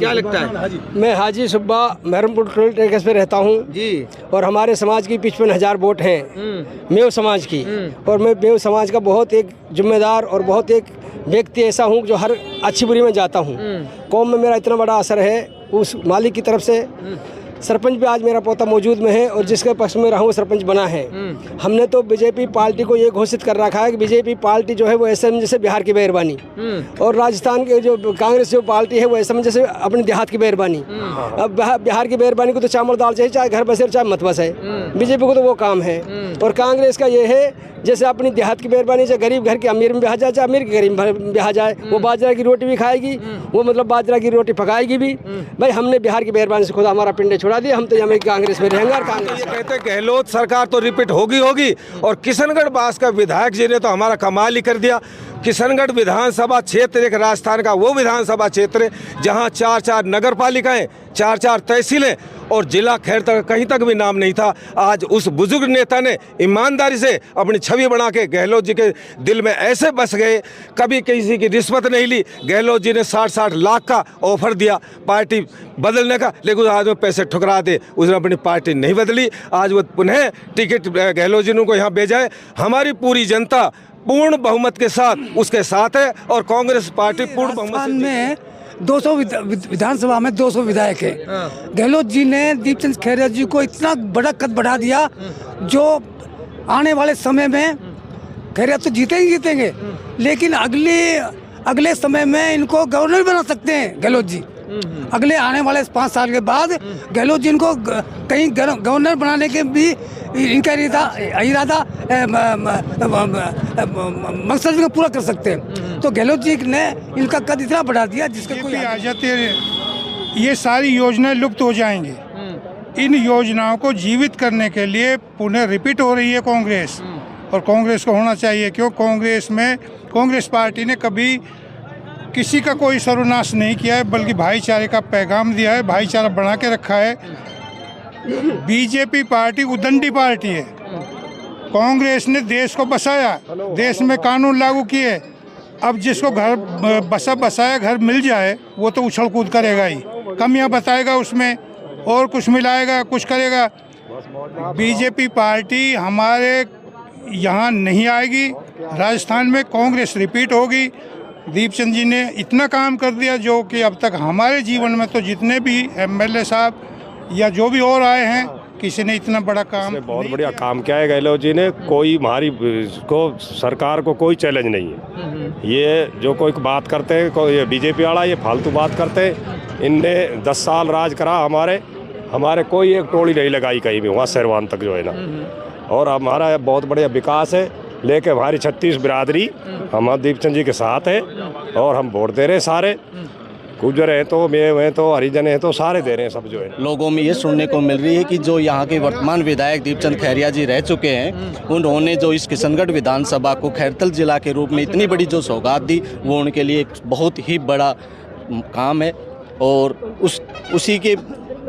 क्या लगता है? मैं हाजी सुब्बा महरमपुर टोल टेक्स पे रहता हूँ जी। और हमारे समाज की 55,000 वोट हैं मेव समाज की। और मैं मेव समाज का बहुत एक जिम्मेदार और बहुत एक व्यक्ति ऐसा हूँ जो हर अच्छी बुरी में जाता हूँ। कौम में मेरा इतना बड़ा असर है उस मालिक की तरफ से। सरपंच भी आज मेरा पोता मौजूद में है और जिसके पक्ष में रहा हूँ सरपंच बना है। हमने तो बीजेपी पार्टी को ये घोषित कर रखा है कि बीजेपी पार्टी जो है वो ऐसे जैसे बिहार की मेहरबानी, और राजस्थान के जो कांग्रेस जो पार्टी है वो ऐसे जैसे अपने देहात की मेहरबानी। अब बिहार की मेहरबानी को तो चावल दाल चाहिए, चाहे घर बसे चाहे मत बसे, बीजेपी को तो वो काम है। और कांग्रेस का ये है जैसे अपनी देहात की मेहरबानी, चाहे गरीब घर के अमीर में ब्याह जाए चाहे अमीर के गरीब में ब्याह जाए, वो बाजरा की रोटी भी खाएगी, वो मतलब बाजरा की रोटी पकाएगी भी। भाई हमने बिहार की मेहरबानी से खुदा हमारा पिंडे छुड़ा दिया, हम तो हमें कांग्रेस में रहेंगे। और कांग्रेस ये कहते हैं गहलोत सरकार तो रिपीट होगी और किशनगढ़ बास का विधायक जी ने तो हमारा कमाल ही कर दिया। किशनगढ़ विधानसभा क्षेत्र एक राजस्थान का वो विधानसभा क्षेत्र है जहां 4 नगर पालिकाएं, 4 तहसीलें और जिला खैर तक कहीं तक भी नाम नहीं था। आज उस बुजुर्ग नेता ने ईमानदारी से अपनी छवि बना के गहलोत जी के दिल में ऐसे बस गए, कभी किसी की रिश्वत नहीं ली। गहलोत जी ने 60 लाख का ऑफर दिया पार्टी बदलने का, लेकिन आज वो पैसे ठुकरा दे, उसने अपनी पार्टी नहीं बदली। आज वो पुनः टिकट गहलोत जी को यहाँ भेजा है। हमारी पूरी जनता पूर्ण बहुमत के साथ उसके साथ है और कांग्रेस पार्टी पूर्ण बहुमत में 200 विधानसभा में 200 विधायक है। गहलोत जी ने दीपचंद खैरिया जी को इतना बड़ा कद बढ़ा दिया जो आने वाले समय में खैरिया तो जीतेंगे, लेकिन अगले समय में इनको गवर्नर बना सकते हैं गहलोत जी। अगले आने वाले 5 साल के बाद गहलोत जी इनको कहीं गवर्नर बनाने के भी इनका इरादा मकसद को पूरा कर सकते हैं। तो गहलोत जी ने इनका कद इतना बढ़ा दिया जिसका कोई आ जाते, ये सारी योजनाएं लुप्त हो जाएंगी। इन योजनाओं को जीवित करने के लिए पुनः रिपीट हो रही है कांग्रेस, और कांग्रेस को होना चाहिए। क्यों? कांग्रेस पार्टी ने कभी किसी का कोई सर्वनाश नहीं किया है, बल्कि भाईचारे का पैगाम दिया है, भाईचारा बना के रखा है। बीजेपी पार्टी उदंडी पार्टी है। कांग्रेस ने देश को बसाया, देश में कानून लागू किए। अब जिसको घर बसाया घर मिल जाए वो तो उछल कूद करेगा ही, कमियां बताएगा उसमें और कुछ मिलाएगा, कुछ करेगा। बीजेपी पार्टी हमारे यहाँ नहीं आएगी। राजस्थान में कांग्रेस रिपीट होगी। दीपचंद जी ने इतना काम कर दिया जो कि अब तक हमारे जीवन में तो जितने भी एमएलए साहब या जो भी और आए हैं, किसी ने इतना बड़ा काम बहुत बढ़िया काम किया है गहलोत जी ने। कोई हमारी को सरकार को कोई चैलेंज नहीं है। ये जो कोई बात करते हैं कोई बीजेपी वाला, ये फालतू बात करते हैं। इनने 10 साल राज करा, हमारे कोई एक टोली नहीं लगाई कहीं भी, वहाँ शहरवान तक जो है ना। और हमारा बहुत बढ़िया विकास है, लेके हमारी 36 बिरादरी हम दीपचंद जी के साथ है और हम वोट दे रहे हैं। सारे गुजर हैं तो मेव हैं तो हरिजन हैं तो सारे दे रहे हैं सब जो है। लोगों में ये सुनने को मिल रही है कि जो यहाँ के वर्तमान विधायक दीपचंद खैरिया जी रह चुके हैं, उन्होंने जो इस किशनगढ़ विधानसभा को खैरतल जिला के रूप में इतनी बड़ी जो सौगात दी, वो उनके लिए एक बहुत ही बड़ा काम है। और उसी के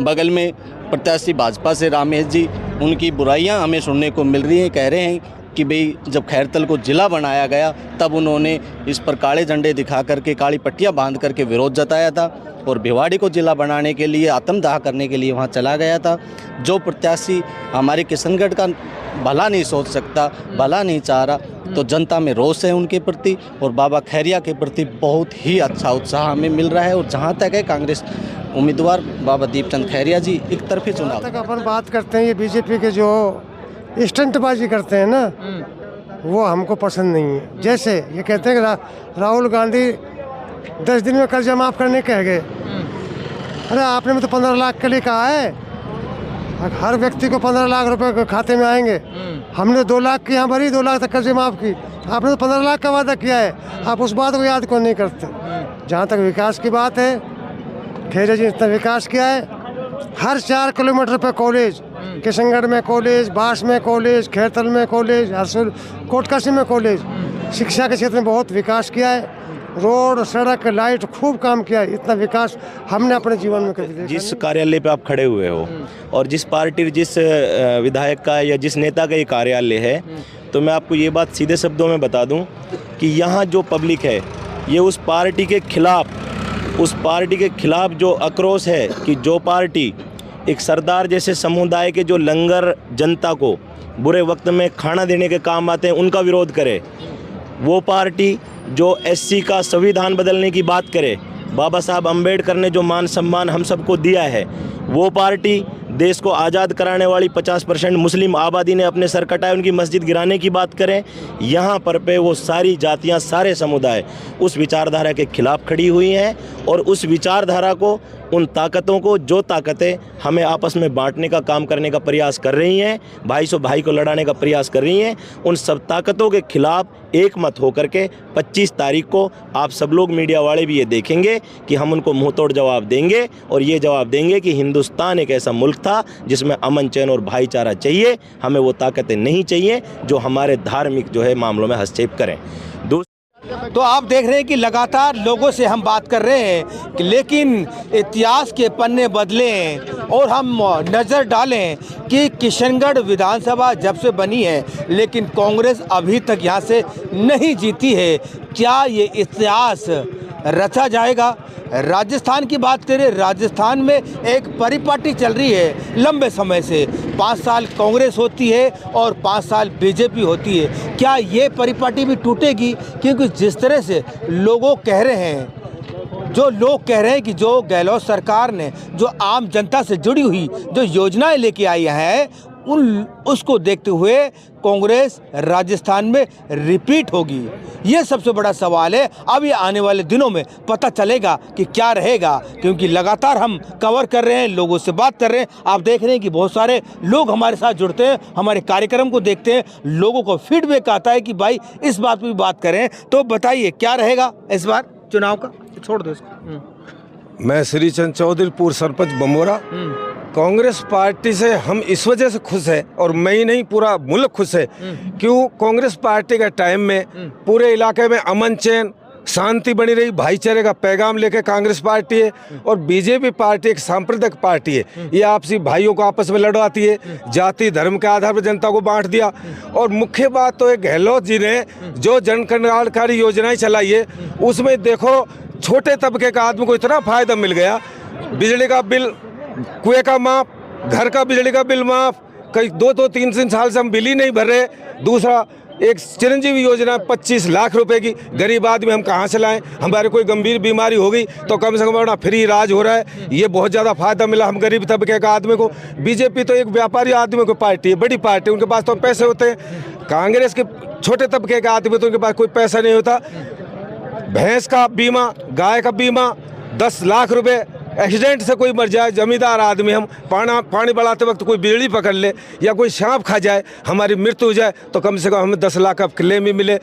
बगल में प्रत्याशी भाजपा से रामेश जी, उनकी बुराइयाँ हमें सुनने को मिल रही हैं। कह रहे हैं कि भाई जब खैरतल को जिला बनाया गया तब उन्होंने इस पर काले झंडे दिखा करके, काली पट्टियां बांध करके विरोध जताया था और भिवाड़ी को जिला बनाने के लिए, आत्मदाह करने के लिए वहां चला गया था। जो प्रत्याशी हमारे किशनगढ़ का भला नहीं सोच सकता, भला नहीं चाह रहा, तो जनता में रोष है उनके प्रति और बाबा खैरिया के प्रति बहुत ही अच्छा उत्साह हमें मिल रहा है। और जहाँ तक है कांग्रेस उम्मीदवार बाबा दीपचंद खैरिया जी एक तरफी चुनाव तक अपन बात करते हैं, ये बीजेपी के जो स्टंटबाजी करते हैं ना, वो हमको पसंद नहीं है। जैसे ये कहते हैं कि राहुल गांधी 10 दिन में कर्जा माफ़ करने कह गए। अरे आपने तो 15 लाख के लिए कहा है, हर व्यक्ति को 15 लाख रुपए खाते में आएंगे। हमने 2 लाख की यहाँ भरी, 2 लाख तक कर्जे माफ़ की। आपने तो 15 लाख का वादा किया है, आप उस बात को याद क्यों नहीं करते? जहाँ तक विकास की बात है, खैरिया जी ने इतना विकास किया है। हर 4 किलोमीटर पे कॉलेज, किशनगढ़ में कॉलेज, बास में कॉलेज, खैरतल में कॉलेज, हरसुल कोटकासी में कॉलेज। शिक्षा के क्षेत्र में बहुत विकास किया है। रोड, सड़क, लाइट, खूब काम किया है। इतना विकास हमने अपने जीवन में कभी देखा। जिस कार्यालय पे आप खड़े हुए हो और जिस पार्टी, जिस विधायक का या जिस नेता का ये कार्यालय है, तो मैं आपको ये बात सीधे शब्दों में बता दूं कि यहाँ जो पब्लिक है ये उस पार्टी के खिलाफ उस पार्टी के खिलाफ जो आक्रोश है कि जो पार्टी एक सरदार जैसे समुदाय के जो लंगर जनता को बुरे वक्त में खाना देने के काम आते हैं उनका विरोध करे, वो पार्टी जो एससी का संविधान बदलने की बात करे, बाबा साहब अम्बेडकर ने जो मान सम्मान हम सबको दिया है, वो पार्टी देश को आज़ाद कराने वाली 50% मुस्लिम आबादी ने अपने सर कटाए उनकी मस्जिद गिराने की बात करें, यहाँ पर पे वो सारी जातियाँ सारे समुदाय उस विचारधारा के खिलाफ खड़ी हुई हैं और उस विचारधारा को, उन ताकतों को, जो ताकतें हमें आपस में बांटने का काम करने का प्रयास कर रही हैं, भाई से भाई को लड़ाने का प्रयास कर रही हैं, उन सब ताकतों के खिलाफ एक मत होकर के 25 तारीख को आप सब लोग मीडिया वाले भी ये देखेंगे कि हम उनको मुंह तोड़ जवाब देंगे और ये जवाब देंगे कि हिंदुस्तान एक ऐसा मुल्क था जिसमें अमन चैन और भाईचारा चाहिए, हमें वो ताकतें नहीं चाहिए जो हमारे धार्मिक जो है मामलों में हस्तक्षेप करें। तो आप देख रहे हैं कि लगातार लोगों से हम बात कर रहे हैं कि लेकिन इतिहास के पन्ने बदलें और हम नज़र डालें कि किशनगढ़ विधानसभा जब से बनी है लेकिन कांग्रेस अभी तक यहाँ से नहीं जीती है। क्या ये इतिहास रचा जाएगा? राजस्थान की बात करें, राजस्थान में एक परिपाटी चल रही है लंबे समय से, 5 साल कांग्रेस होती है और 5 साल बीजेपी होती है। क्या ये परिपाटी भी टूटेगी? क्योंकि जिस तरह से लोगों कह रहे हैं, जो लोग कह रहे हैं कि जो गहलोत सरकार ने जो आम जनता से जुड़ी हुई जो योजनाएं लेके आई हैं उसको देखते हुए कांग्रेस राजस्थान में रिपीट होगी। ये सबसे बड़ा सवाल है। अब ये आने वाले दिनों में पता चलेगा कि क्या रहेगा, क्योंकि लगातार हम कवर कर रहे हैं, लोगों से बात कर रहे हैं। आप देख रहे हैं कि बहुत सारे लोग हमारे साथ जुड़ते हैं, हमारे कार्यक्रम को देखते हैं, लोगों को फीडबैक आता है कि भाई इस बात पर भी बात करें। तो बताइए क्या रहेगा इस बार चुनाव का? छोड़ दो इसको। मैं श्रीचंद चौधरी, पूर्व सरपंच बमोरा। कांग्रेस पार्टी से हम इस वजह से खुश है और मैं ही नहीं पूरा मुल्क खुश है क्यों कांग्रेस पार्टी के टाइम में पूरे इलाके में अमन चैन शांति बनी रही, भाईचारे का पैगाम लेके कांग्रेस पार्टी है। और बीजेपी पार्टी एक सांप्रदायिक पार्टी है, ये आपसी भाइयों को आपस में लड़वाती है, जाति धर्म के आधार पर जनता को बांट दिया। और मुख्य बात तो है गहलोत जी ने जो जन कल्याणकारी योजनाएं चलाई है उसमें देखो छोटे तबके का आदमी को इतना फायदा मिल गया, बिजली का बिल, कुएं का माफ, घर का बिजली का बिल माफ, कई 2-3 साल से हम बिल ही नहीं भर रहे। दूसरा एक चिरंजीवी योजना 25 लाख रुपए की, गरीब आदमी हम कहाँ से लाएं? हमारे कोई गंभीर बीमारी हो गई तो कम से कम अपना फ्री इलाज हो रहा है, ये बहुत ज़्यादा फायदा मिला हम गरीब तबके का आदमी को। बीजेपी तो एक व्यापारी आदमी की पार्टी है, बड़ी पार्टी, उनके पास तो पैसे होते हैं। कांग्रेस के छोटे तबके का आदमी तो उनके पास कोई पैसा नहीं होता। भैंस का बीमा, गाय का बीमा, 10 लाख रुपए, एक्सीडेंट से कोई मर जाए, जमींदार आदमी हम, पानी बढ़ाते वक्त कोई बिजली पकड़ ले या कोई सांप खा जाए, हमारी मृत्यु हो जाए तो कम से कम हमें 10 लाख का क्लेम ही मिले।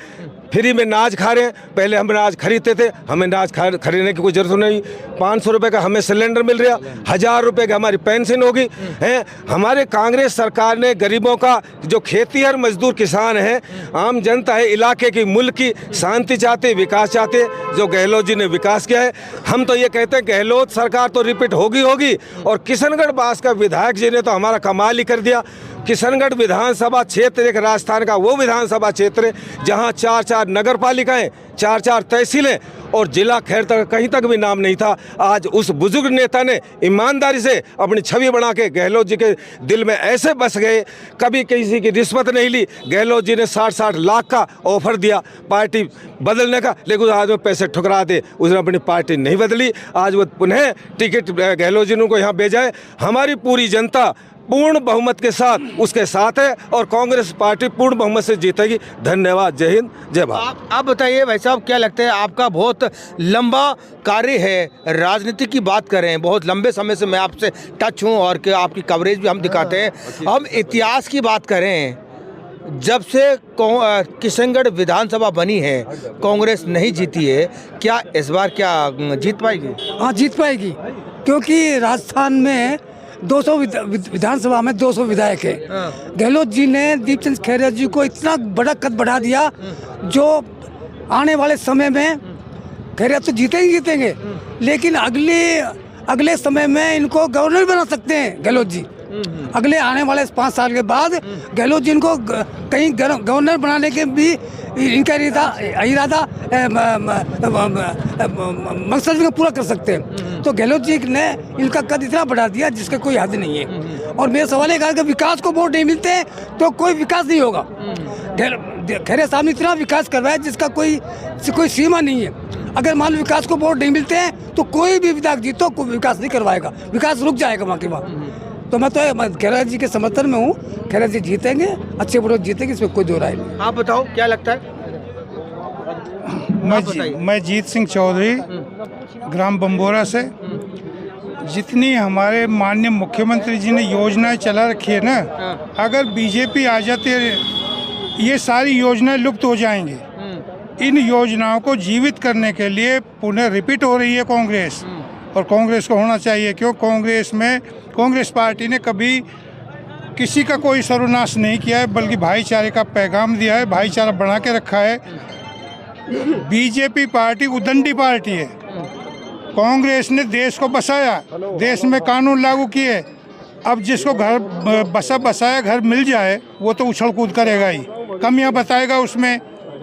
फ्री में नाज खा रहे हैं, पहले हम नाज खरीदते थे, हमें नाज खरीदने की कोई जरूरत नहीं। 500 रुपये का हमें सिलेंडर मिल रहा, 1000 रुपये की हमारी पेंशन होगी है। हमारे कांग्रेस सरकार ने गरीबों का, जो खेतीहर मजदूर किसान है, आम जनता है, इलाके की, मुल्क की शांति चाहते, विकास चाहते, जो गहलोत जी ने विकास किया है। हम तो ये कहते हैं गहलोत सरकार तो रिपीट होगी और किशनगढ़ बास का विधायक जी ने तो हमारा कमाल ही कर दिया। किशनगढ़ विधानसभा क्षेत्र एक राजस्थान का वो विधानसभा क्षेत्र है जहां 4 नगर पालिकाएं, 4 तहसीलें और जिला खैर तक कहीं तक भी नाम नहीं था। आज उस बुजुर्ग नेता ने ईमानदारी से अपनी छवि बना के गहलोत जी के दिल में ऐसे बस गए, कभी किसी की रिश्वत नहीं ली। गहलोत जी ने 60 लाख का ऑफर दिया पार्टी बदलने का, लेकिन उस आदमी पैसे ठुकरा दे, उसने अपनी पार्टी नहीं बदली। आज वो पुनः टिकट गहलोत जी ने उनको यहाँ भेजा है। हमारी पूरी जनता पूर्ण बहुमत के साथ उसके साथ है और कांग्रेस पार्टी पूर्ण बहुमत से जीतेगी। धन्यवाद, जय हिंद, जय भारत। आप बताइए भाई साहब, क्या लगता है? आपका बहुत लंबा कार्य है, राजनीति की बात करें, बहुत लंबे समय से मैं आपसे टच हूं और आपकी कवरेज भी हम दिखाते हैं। हम इतिहास की बात करें, जब से किशनगढ़ विधानसभा बनी है कांग्रेस नहीं जीती है, क्या इस बार क्या जीत पाएगी? हाँ, जीत पाएगी, क्योंकि राजस्थान में 200 विधानसभा में 200 विधायक है। गहलोत जी ने दीपचंद खैरिया जी को इतना बड़ा कद बढ़ा दिया, जो आने वाले समय में खैरिया तो जीतेंगे, लेकिन अगले समय में इनको गवर्नर बना सकते हैं गहलोत जी। अगले आने वाले 5 साल के बाद गहलोत जी इनको कहीं गवर्नर बनाने के भी इनका इरादा मकसद को पूरा कर सकते हैं। तो गहलोत जी ने इनका कद इतना बढ़ा दिया जिसका कोई हद नहीं है। और मेरा सवाल है कि विकास को वोट नहीं मिलते तो कोई विकास नहीं होगा। खैरे साहब ने इतना विकास करवाया जिसका कोई सीमा नहीं है। अगर मान लो विकास को वोट नहीं मिलते हैं तो कोई भी विधायक जीतो कोई विकास नहीं करवाएगा, विकास रुक जाएगा वहाँ के वहाँ। तो मैं तो खैरा जी के समर्थन में हूँ। खैरा जी जीतेंगे, अच्छे वोट जीतेंगे, इसमें कोई दो राय नहीं। आप बताओ क्या लगता है? मैं जीत सिंह चौधरी ग्राम बम्बोरा से। जितनी हमारे माननीय मुख्यमंत्री जी ने योजनाएं चला रखी है ना, अगर बीजेपी आ जाती है ये सारी योजनाएं लुप्त हो जाएंगी। इन योजनाओं को जीवित करने के लिए पुनः रिपीट हो रही है कांग्रेस, और कांग्रेस को होना चाहिए। क्यों? कांग्रेस पार्टी ने कभी किसी का कोई सर्वनाश नहीं किया है, बल्कि भाईचारे का पैगाम दिया है, भाईचारा बना के रखा है। बीजेपी पार्टी उदंडी पार्टी है। कांग्रेस ने देश को बसाया, देश में कानून लागू किए। अब जिसको घर बसाया घर मिल जाए वो तो उछल कूद करेगा ही, कमियां बताएगा उसमें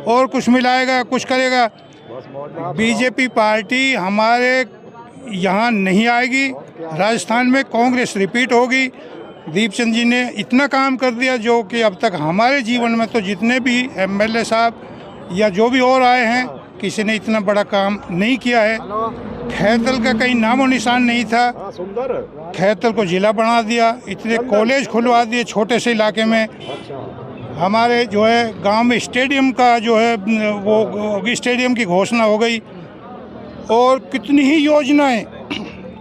और कुछ मिलाएगा, कुछ करेगा। बीजेपी पार्टी हमारे यहाँ नहीं आएगी। राजस्थान में कांग्रेस रिपीट होगी। दीपचंद जी ने इतना काम कर दिया जो कि अब तक हमारे जीवन में तो जितने भी एमएलए साहब या जो भी और आए हैं, किसी ने इतना बड़ा काम नहीं किया है। खैरतल का कहीं नामो निशान नहीं था, खैरतल को जिला बना दिया। इतने कॉलेज खुलवा दिए छोटे से इलाके में। हमारे जो है गांव में स्टेडियम का जो है वो स्टेडियम की घोषणा हो गई। और कितनी ही योजनाएं,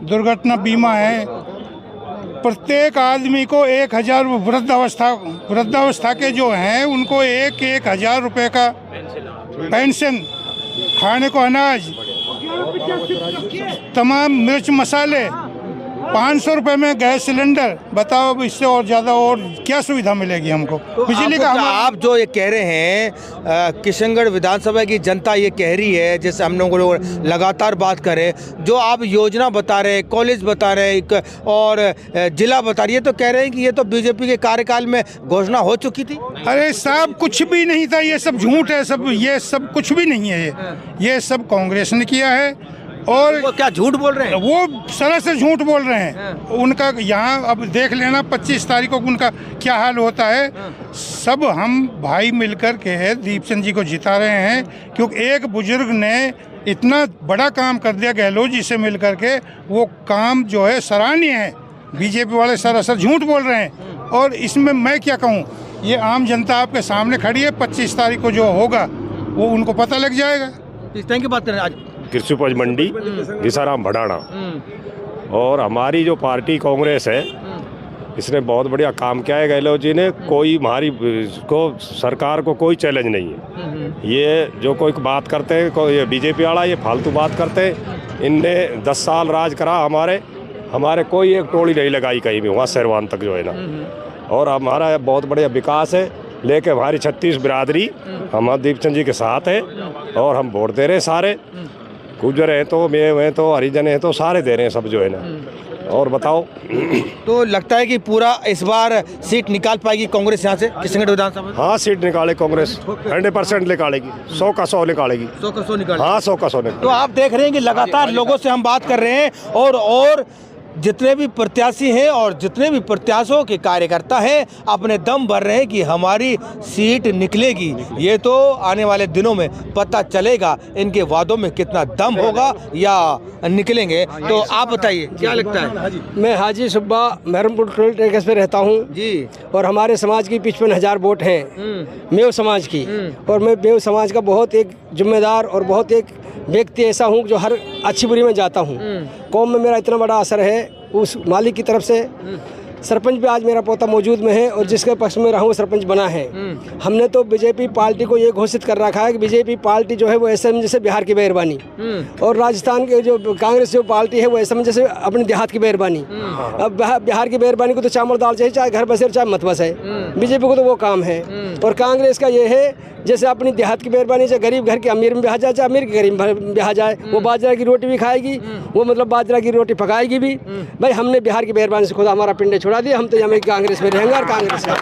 दुर्घटना बीमा है, प्रत्येक आदमी को 1000 वृद्धावस्था के जो हैं उनको 1000 रुपये का पेंशन, खाने को अनाज, तमाम मिर्च मसाले, 500 रुपये में गैस सिलेंडर। बताओ अब इससे और ज़्यादा और क्या सुविधा मिलेगी हमको? तो बिजली का आप जो ये कह रहे हैं, किशनगढ़ विधानसभा की जनता ये कह रही है, जैसे हम लोग लगातार बात करें, जो आप योजना बता रहे हैं, कॉलेज बता रहे हैं और जिला बता रही है, तो कह रहे हैं कि ये तो बीजेपी के कार्यकाल में घोषणा हो चुकी थी। अरे साहब कुछ भी नहीं था, ये सब झूठ है, ये सब कुछ भी नहीं है। ये सब कांग्रेस ने किया है। और वो क्या झूठ बोल रहे हैं? वो सरासर झूठ बोल रहे हैं। उनका यहाँ अब देख लेना 25 तारीख को उनका क्या हाल होता है। सब हम भाई मिलकर के दीपचंद जी को जिता रहे हैं, क्योंकि एक बुजुर्ग ने इतना बड़ा काम कर दिया गहलोत जी से मिलकर के। वो काम जो है सराहनीय है। बीजेपी वाले सरासर झूठ बोल रहे हैं। और इसमें मैं क्या कहूँ, ये आम जनता आपके सामने खड़ी है। 25 तारीख को जो होगा वो उनको पता लग जाएगा। इस तरह की बात करें आज कृषि उपज मंडी घिसाराम भड़ाना। और हमारी जो पार्टी कांग्रेस है, इसने बहुत बढ़िया काम किया है। गहलोत जी ने कोई हमारी को सरकार को कोई चैलेंज नहीं है। ये जो कोई बात करते हैं, ये बीजेपी वाला ये फालतू बात करते हैं। इनने 10 साल राज करा, हमारे कोई एक टोली नहीं लगाई कहीं भी, वहाँ शहरवान तक जो है ना। और हमारा बहुत बढ़िया विकास है। लेके हमारी 36 बिरादरी हम दीपचंद जी के साथ है और हम वोट दे रहे हैं। सारे गुजर हैं तो मैं हैं तो हरिजन हैं तो सारे दे रहे हैं सब जो है ना। और बताओ, तो लगता है कि पूरा इस बार सीट निकाल पाएगी कांग्रेस यहाँ से किशनगढ़ विधानसभा? हाँ, सीट निकाले कांग्रेस 100% निकालेगी, 100 का 100 निकालेगी। 100 का 100 निकालेगी। हाँ, 100 का 100 निकालेगी। तो आप देख रहे हैं कि लगातार लोगों से हम बात कर रहे हैं और जितने भी प्रत्याशी हैं और जितने भी प्रत्याशियों के कार्यकर्ता हैं अपने दम भर रहे हैं कि हमारी सीट निकलेगी। ये तो आने वाले दिनों में पता चलेगा इनके वादों में कितना दम होगा या निकलेंगे। तो आप बताइए क्या लगता है? मैं हाजी सुब्बा महरमपुर टोल टेकस पे रहता हूँ जी। और हमारे समाज की 55,000 वोट हैं मेव समाज की। और मैं मेव समाज का बहुत एक जिम्मेदार और बहुत एक व्यक्ति ऐसा हूँ जो हर अच्छी बुरी में जाता हूँ। कौम में मेरा इतना बड़ा असर है उस मालिक की तरफ से। सरपंच भी आज मेरा पोता मौजूद में है और जिसके पक्ष में रहा हूँ सरपंच बना है। हमने तो बीजेपी पार्टी को ये घोषित कर रखा है कि बीजेपी पार्टी जो है वो ऐसे जैसे बिहार की मेहरबानी, और राजस्थान के जो कांग्रेस जो पार्टी है वो ऐसे जैसे अपने देहात की मेहरबानी। अब बिहार की मेहरबानी को तो चावल दाल चाहिए, चाहे घर बसे चाहे मत बसे। बीजेपी को तो वो काम है। और कांग्रेस का ये है जैसे अपनी देहात की मेहरबानी, चाहे गरीब घर के अमीर में ब्याह जाए चाहे अमीर के गरीब में ब्याह जाए। वो बाजरा की रोटी भी खाएगी, वो मतलब बाजरा की रोटी पकाएगी भी। भाई हमने बिहार की मेहरबानी से खुदा हमारा पिंडे छोड़ा दिया। हम तो हमें कांग्रेस में रहेंगे और कांग्रेस में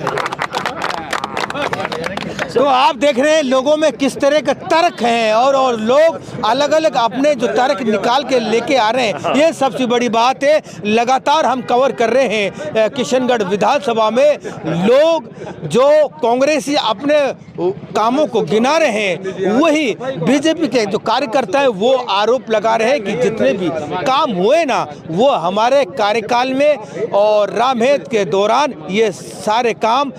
तो आप देख रहे हैं लोगों में किस तरह का तर्क है और लोग अलग अलग अपने जो तर्क निकाल के लेके आ रहे हैं। ये सबसे बड़ी बात है। लगातार हम कवर कर रहे हैं किशनगढ़ विधानसभा में लोग जो कांग्रेसी अपने कामों को गिना रहे हैं, वही बीजेपी के जो कार्यकर्ता है वो आरोप लगा रहे हैं कि जितने भी काम हुए ना वो हमारे कार्यकाल में और रामहेत के दौरान ये सारे काम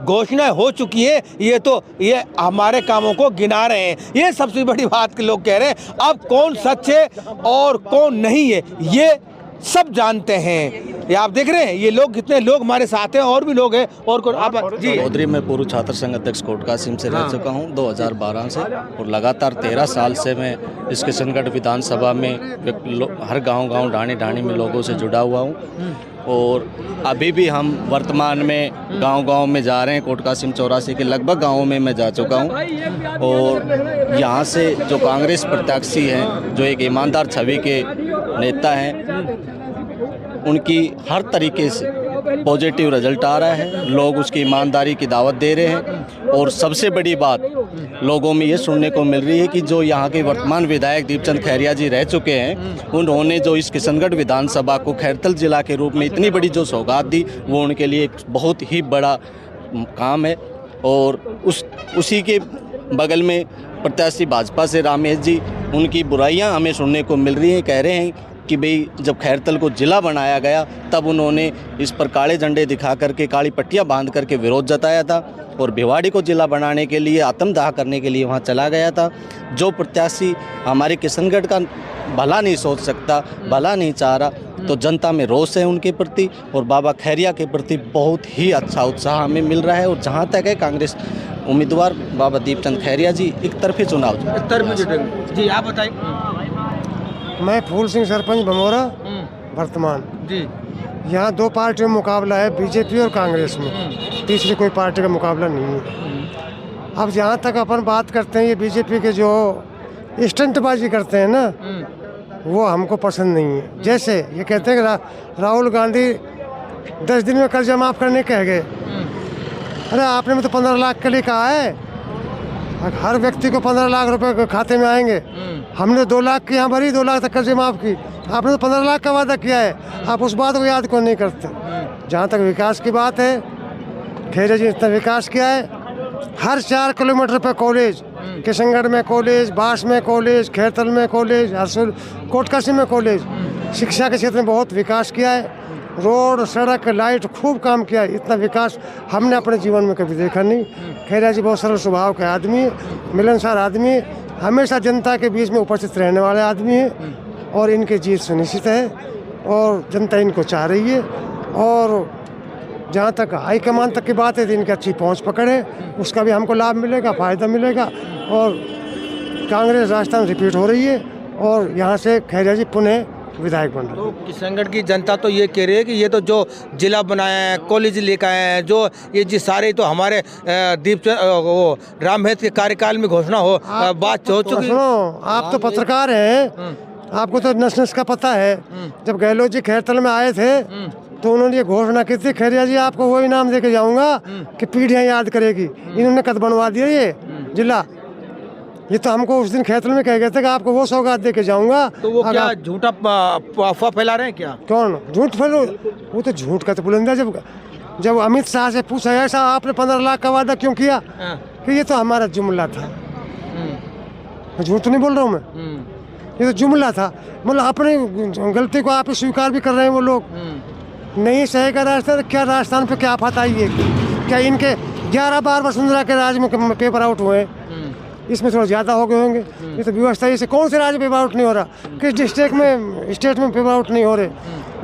घोषणा हो चुकी है। ये हमारे कामों को गिना रहे हैं। ये सबसे बड़ी बात के लोग कह रहे हैं। अब कौन सच है और कौन नहीं है ये सब जानते हैं। ये आप देख रहे हैं ये लोग कितने लोग हमारे साथ हैं और भी लोग हैं। और कौन आप जी चौधरी मैं पूर्व छात्र संघ अध्यक्ष कोट कासिम से रह चुका हूं 2012 से और लगातार 13 साल से मैं इस किशनगढ़ विधानसभा में हर गांव ढाणी में लोगों से जुड़ा हुआ हूं और अभी भी हम वर्तमान में गांव में जा रहे हैं। कोट कासिम 84 के लगभग गाँवों में मैं जा चुका हूं और यहाँ से जो कांग्रेस प्रत्याशी हैं, जो एक ईमानदार छवि के नेता हैं, उनकी हर तरीके से पॉजिटिव रिजल्ट आ रहा है। लोग उसकी ईमानदारी की दावत दे रहे हैं और सबसे बड़ी बात लोगों में ये सुनने को मिल रही है कि जो यहाँ के वर्तमान विधायक दीपचंद खैरिया जी रह चुके हैं, उन्होंने जो इस किशनगढ़ विधानसभा को खैरतल जिला के रूप में इतनी बड़ी जो सौगात दी, वो उनके लिए एक बहुत ही बड़ा काम है। और उसी के बगल में प्रत्याशी भाजपा से रामहेत जी, उनकी बुराइयाँ हमें सुनने को मिल रही हैं। कह रहे हैं कि भाई जब खैरतल को ज़िला बनाया गया तब उन्होंने इस पर काले झंडे दिखा करके, काली पट्टियां बांध करके विरोध जताया था और भिवाड़ी को ज़िला बनाने के लिए, आत्मदाह करने के लिए वहां चला गया था। जो प्रत्याशी हमारे किशनगढ़ का भला नहीं सोच सकता, भला नहीं चाह रहा, तो जनता में रोष है उनके प्रति और बाबा खैरिया के प्रति बहुत ही अच्छा उत्साह हमें मिल रहा है। और जहाँ तक है कांग्रेस उम्मीदवार बाबा दीपचंद खैरिया जी एक तरफी चुनाव जी आप बताइए। मैं फूल सिंह सरपंच भमोरा वर्तमान जी। यहाँ दो पार्टियों में मुकाबला है, बीजेपी और कांग्रेस में। तीसरी कोई पार्टी का मुकाबला नहीं है। अब जहाँ तक अपन बात करते हैं ये बीजेपी के जो स्टंटबाजी करते हैं ना, वो हमको पसंद नहीं है। जैसे ये कहते हैं कि राहुल गांधी 10 दिन में कर्जा माफ़ करने कह गए। अरे आपने में तो 15 लाख के लिए कहा है, हर व्यक्ति को 15 लाख रुपए खाते में आएंगे। हमने 2 लाख की यहाँ भरी, 2 लाख तक कर्जे माफ़ की। आपने तो 15 लाख का वादा किया है, आप उस बात को याद क्यों नहीं करते? जहाँ तक विकास की बात है, खैरिया जी ने इतना विकास किया है। हर 4 किलोमीटर पे कॉलेज, किशनगढ़ में कॉलेज, बास में कॉलेज, खैरतल में कॉलेज, हरसुल कोट कासिम में कॉलेज। शिक्षा के क्षेत्र में बहुत विकास किया है। रोड, सड़क, लाइट खूब काम किया है। इतना विकास हमने अपने जीवन में कभी देखा नहीं। खैरिया जी बहुत सरल स्वभाव के आदमी, मिलनसार आदमी, हमेशा जनता के बीच में उपस्थित रहने वाले आदमी हैं और इनकी जीत सुनिश्चित है और जनता इनको चाह रही है। और जहाँ तक हाईकमान तक की बात है तो इनकी अच्छी पहुँच पकड़े, उसका भी हमको लाभ मिलेगा, फ़ायदा मिलेगा। और कांग्रेस राजस्थान रिपीट हो रही है और यहाँ से खैरिया जी पुनः विधायक बन रहे। तो किशनगढ़ की जनता तो ये कह रही है कि ये तो जो जिला बनाया है, कॉलेज लेकर आए हैं, जो ये जी सारे तो हमारे वो रामहेत के कार्यकाल में घोषणा हो बात हो चुकी। आप तो पत्रकार हैं, आपको तो नस नस का पता है। जब गहलोत जी खैरतल में आए थे तो उन्होंने ये घोषणा की थी, खैरिया जी आपको वो इनाम दे के जाऊँगा कि पीढ़ियाँ याद करेगी। इन्होंने कद बनवा दिया ये जिला। ये तो हमको उस दिन खैरतल में कह गए थे कि आपको वो सौगात दे के जाऊँगा। तो वो क्या झूठा अफवाह फैला रहे हैं क्या? कौन झूठ फैलो? वो तो झूठ का तो बुलंदा। जब अमित शाह से पूछा ऐसा आपने 15 लाख का वादा क्यों किया, कि ये तो हमारा जुमला था। झूठ नहीं बोल रहा हूँ मैं, ये तो जुमला था। मतलब अपनी गलती को आप स्वीकार भी कर रहे हैं वो लोग। नहीं सहेगा राजस्थान, क्या राजस्थान पे क्या आफत आई है? क्या इनके 11 बार वसुंधरा के राज में पेपर आउट हुए हैं? इसमें थोड़ा ज़्यादा हो गए होंगे। ये तो व्यवस्था है। कौन से राज्य पेपर आउट नहीं हो रहा? किस डिस्ट्रिक्ट में, स्टेट में पेपर आउट नहीं हो रहे?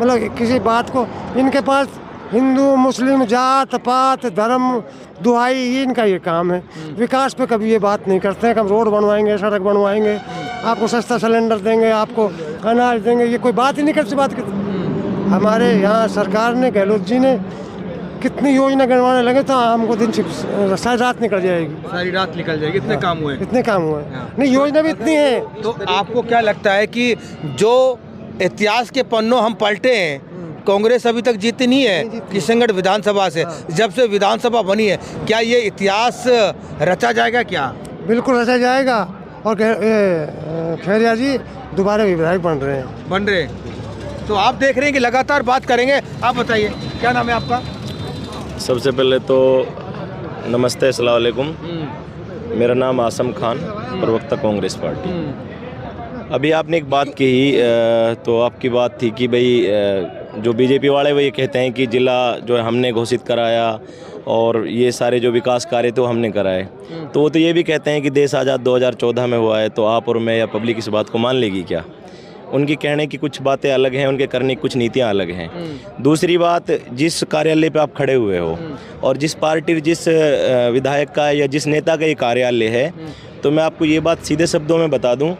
मतलब किसी बात को इनके पास हिंदू मुस्लिम जात पात धर्म दुहाई, ये इनका ये काम है। विकास पे कभी ये बात नहीं करते हैं कि हम रोड बनवाएंगे, सड़क बनवाएंगे, आपको सस्ता सिलेंडर देंगे, आपको अनाज देंगे। ये कोई बात ही नहीं करती। बात करते हमारे यहाँ सरकार ने, गहलोत जी ने कितनी योजना गणवाने लगे तो हमको दिन सारी रात निकल जाएगी। सारी रात निकल जाएगी, इतने काम हुए। इतने काम हुए नहीं, योजना भी इतनी है। तो आपको क्या लगता है कि जो इतिहास के पन्नों हम पलटे हैं कांग्रेस अभी तक जीती नहीं है किशनगढ़ विधानसभा से। जब से विधानसभा बनी है, क्या ये इतिहास रचा जाएगा? क्या बिल्कुल रचा जाएगा। और खैरिया जी दोबारा विधायक बन रहे हैं। तो आप देख रहे हैं कि लगातार बात करेंगे। आप बताइए, क्या नाम है आपका? सबसे पहले तो नमस्ते, अस्सलाम वालेकुम। मेरा नाम आसम खान, प्रवक्ता कांग्रेस पार्टी। अभी आपने एक बात कही, तो आपकी बात थी कि भाई जो बीजेपी वाले वो ये कहते हैं कि जिला जो है हमने घोषित कराया और ये सारे जो विकास कार्य तो हमने कराए। तो वो तो ये भी कहते हैं कि देश आज़ाद 2014 में हुआ है, तो आप और मैं या पब्लिक इस बात को मान लेगी क्या? उनकी कहने की कुछ बातें अलग हैं, उनके करने की कुछ नीतियां अलग हैं। दूसरी बात, जिस कार्यालय पे आप खड़े हुए हो और जिस पार्टी, जिस विधायक का या जिस नेता का ये कार्यालय है, तो मैं आपको ये बात सीधे शब्दों में बता दूं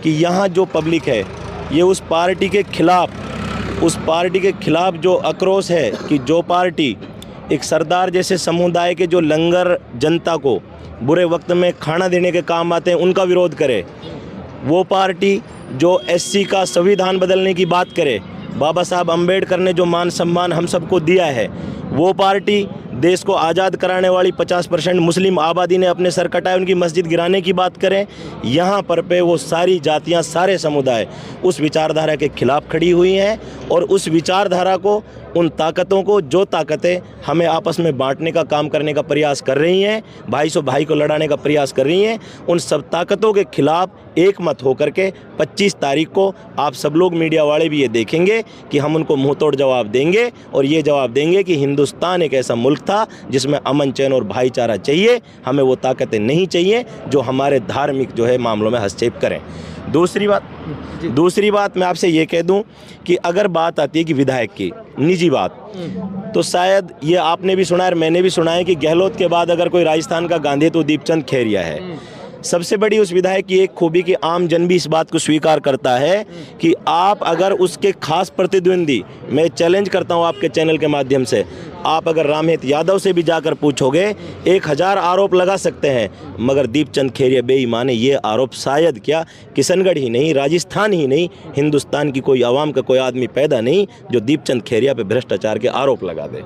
कि यहाँ जो पब्लिक है ये उस पार्टी के खिलाफ जो आक्रोश है कि जो पार्टी एक सरदार जैसे समुदाय के जो लंगर जनता को बुरे वक्त में खाना देने के काम आते हैं उनका विरोध करे, वो पार्टी जो एससी का संविधान बदलने की बात करे, बाबा साहब अम्बेडकर ने जो मान सम्मान हम सबको दिया है, वो पार्टी देश को आज़ाद कराने वाली 50% मुस्लिम आबादी ने अपने सर कटाए उनकी मस्जिद गिराने की बात करें, यहाँ पर पे वो सारी जातियाँ, सारे समुदाय उस विचारधारा के खिलाफ खड़ी हुई हैं और उस विचारधारा को, उन ताकतों को, जो ताकतें हमें आपस में बांटने का काम करने का प्रयास कर रही हैं, भाई से भाई को लड़ाने का प्रयास कर रही हैं, उन सब ताकतों के खिलाफ एक मत होकर के 25 तारीख को आप सब लोग मीडिया वाले भी ये देखेंगे कि हम उनको मुँह तोड़ जवाब देंगे और ये जवाब देंगे कि हिंदुस्तान एक ऐसा मुल्क था जिसमें अमन, चैन और भाईचारा चाहिए, हमें वो ताकतें नहीं चाहिए जो हमारे धार्मिक जो है मामलों में हस्तक्षेप करें। दूसरी बात मैं आपसे ये कह दूं कि अगर बात आती है कि विधायक की निजी बात, तो शायद ये आपने भी सुना है और मैंने भी सुना है कि गहलोत के बाद अगर कोई राजस्थान का गांधी तो दीपचंद खैरिया है। सबसे बड़ी उस विधायक की एक खूबी कि आम जन भी इस बात को स्वीकार करता है कि आप अगर उसके खास प्रतिद्वंदी, मैं चैलेंज करता हूं आपके चैनल के माध्यम से, आप अगर रामहित यादव से भी जाकर पूछोगे 1000 आरोप लगा सकते हैं, मगर दीपचंद खैरिया बेईमान है, ये आरोप शायद क्या किशनगढ़ ही नहीं, राजस्थान ही नहीं, हिंदुस्तान की कोई आवाम का कोई आदमी पैदा नहीं जो दीपचंद खैरिया पे भ्रष्टाचार के आरोप लगा दे।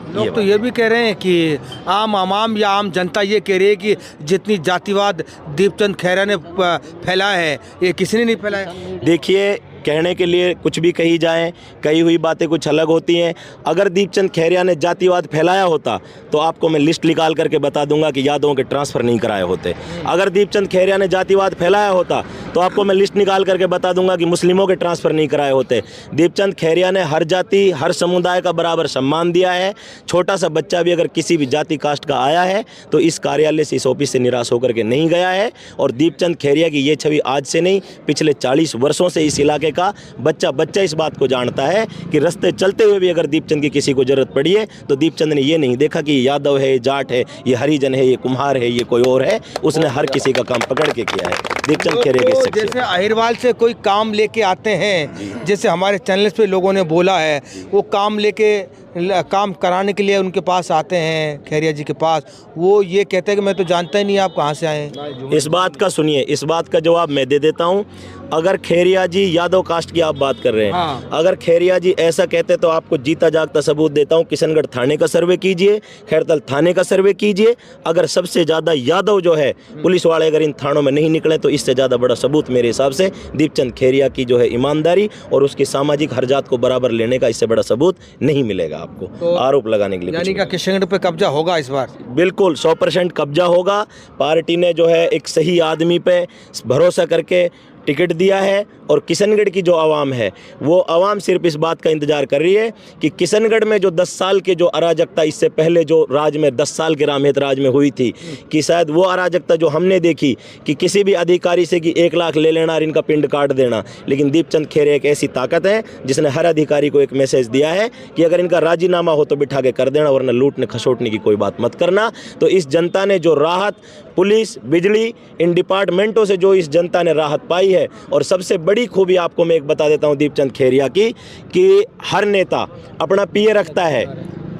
लोग तो ये भी कह रहे हैं कि आम या आम जनता ये कह रही है कि जितनी जातिवाद दीपचंद खैरिया ने फैलाया है ये किसी ने नहीं फैलाया। देखिए, कहने के लिए कुछ भी कही जाए, कही हुई बातें कुछ अलग होती हैं। अगर दीपचंद खैरिया ने जातिवाद फैलाया होता तो आपको मैं लिस्ट निकाल करके बता दूंगा कि यादवों के ट्रांसफ़र नहीं कराए होते। अगर दीपचंद खैरिया ने जातिवाद फैलाया होता तो आपको मैं लिस्ट निकाल करके बता दूंगा कि मुस्लिमों के ट्रांसफ़र नहीं कराए होते। दीपचंद खैरिया ने हर जाति, हर समुदाय का बराबर सम्मान दिया है। छोटा सा बच्चा भी अगर किसी भी जाति कास्ट का आया है तो इस कार्यालय से, इस ऑफिस से निराश होकर के नहीं गया है। और दीपचंद खैरिया की ये छवि आज से नहीं, पिछले 40 वर्षों से इस इलाके का बच्चा इस बात को जानता है कि रास्ते चलते हुए भी अगर दीपचंद की किसी को जरूरत पड़ी है तो दीपचंद ने ये नहीं देखा कि ये यादव है, ये जाट है, ये हरिजन है, ये कुम्हार है, ये कोई और है। उसने हर किसी का काम पकड़ के किया है। दीपचंद खैरिया तो जैसे अहिरवाल से कोई काम लेके आते हैं, जैसे हमारे चैनल पे लोगों ने बोला है, वो काम कराने के लिए उनके पास आते हैं खैरिया जी के पास, वो ये कहते हैं कि मैं तो जानता ही नहीं आप कहाँ से आए हैं। इस बात का सुनिए, इस बात का जवाब मैं दे देता हूँ। अगर खैरिया जी यादव कास्ट की आप बात कर रहे हैं, हाँ। अगर खैरिया जी ऐसा कहते तो आपको जीता जागता सबूत देता हूँ। किशनगढ़ थाने का सर्वे कीजिए, खैरतल थाने का सर्वे कीजिए। अगर सबसे ज़्यादा यादव जो है पुलिस वाले अगर इन थानों में नहीं निकले तो इससे ज़्यादा बड़ा सबूत मेरे हिसाब से दीपचंद खैरिया की जो है ईमानदारी और उसकी सामाजिक हर जात को बराबर लेने का इससे बड़ा सबूत नहीं मिलेगा आपको। तो आरोप लगाने के लिए यानी कि किशनगढ़ पे कब्जा होगा इस बार? बिल्कुल 100% कब्जा होगा। पार्टी ने जो है एक सही आदमी पे भरोसा करके टिकट दिया है और किशनगढ़ की जो आवाम है वो आवाम सिर्फ इस बात का इंतज़ार कर रही है कि किशनगढ़ में जो 10 साल के जो अराजकता इससे पहले जो राज में 10 साल के रामहित राज में हुई थी, कि शायद वो अराजकता जो हमने देखी कि किसी भी अधिकारी से कि 1 लाख ले लेना और इनका पिंड काट देना, लेकिन दीपचंद खैरिया एक ऐसी ताकत है जिसने हर अधिकारी को एक मैसेज दिया है कि अगर इनका राजीनामा हो तो बिठा के कर देना, वरना लूटने खसोटने की कोई बात मत करना। तो इस जनता ने जो राहत, पुलिस, बिजली, इन डिपार्टमेंटों से जो इस जनता ने राहत पाई है, और सबसे बड़ी खूबी आपको मैं एक बता देता हूं दीपचंद खैरिया की कि हर नेता अपना पीए रखता है,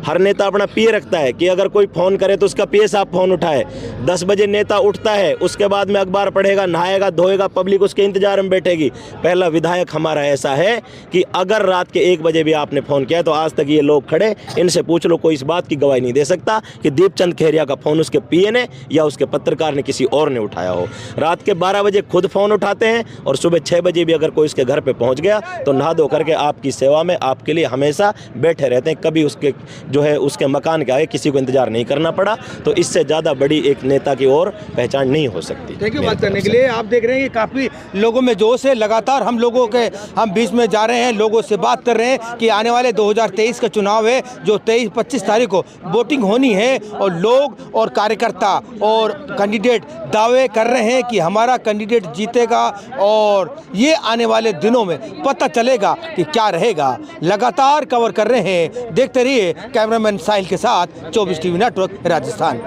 हर नेता अपना पीए रखता है कि अगर कोई फ़ोन करे तो उसका पीए साहब फ़ोन उठाए। 10 बजे नेता उठता है, उसके बाद में अखबार पढ़ेगा, नहाएगा, धोएगा, पब्लिक उसके इंतजार में बैठेगी। पहला विधायक हमारा ऐसा है कि अगर रात के 1 बजे भी आपने फ़ोन किया तो आज तक ये लोग खड़े, इनसे पूछ लो, कोई इस बात की गवाही नहीं दे सकता कि दीपचंद खेरिया का फ़ोन उसके पीए ने या उसके पत्रकार ने किसी और ने उठाया हो। रात के 12 बजे खुद फ़ोन उठाते हैं और सुबह 6 बजे भी अगर कोई उसके घर पर पहुँच गया तो नहा धो करके आपकी सेवा में, आपके लिए हमेशा बैठे रहते हैं। कभी उसके जो है उसके मकान के आगे किसी को इंतजार नहीं करना पड़ा। तो इससे ज़्यादा बड़ी एक नेता की और पहचान नहीं हो सकती। थैंक यू बात करने के लिए। आप देख रहे हैं कि काफ़ी लोगों में जोश है। लगातार हम बीच में जा रहे हैं, लोगों से बात कर रहे हैं कि आने वाले 2023 का चुनाव है जो 23-25 तारीख को वोटिंग होनी है और लोग और कार्यकर्ता और कैंडिडेट दावे कर रहे हैं कि हमारा कैंडिडेट जीतेगा और ये आने वाले दिनों में पता चलेगा कि क्या रहेगा। लगातार कवर कर रहे हैं, देखते रहिए। कैमरामैन साहिल के साथ 24 टीवी नेटवर्क राजस्थान।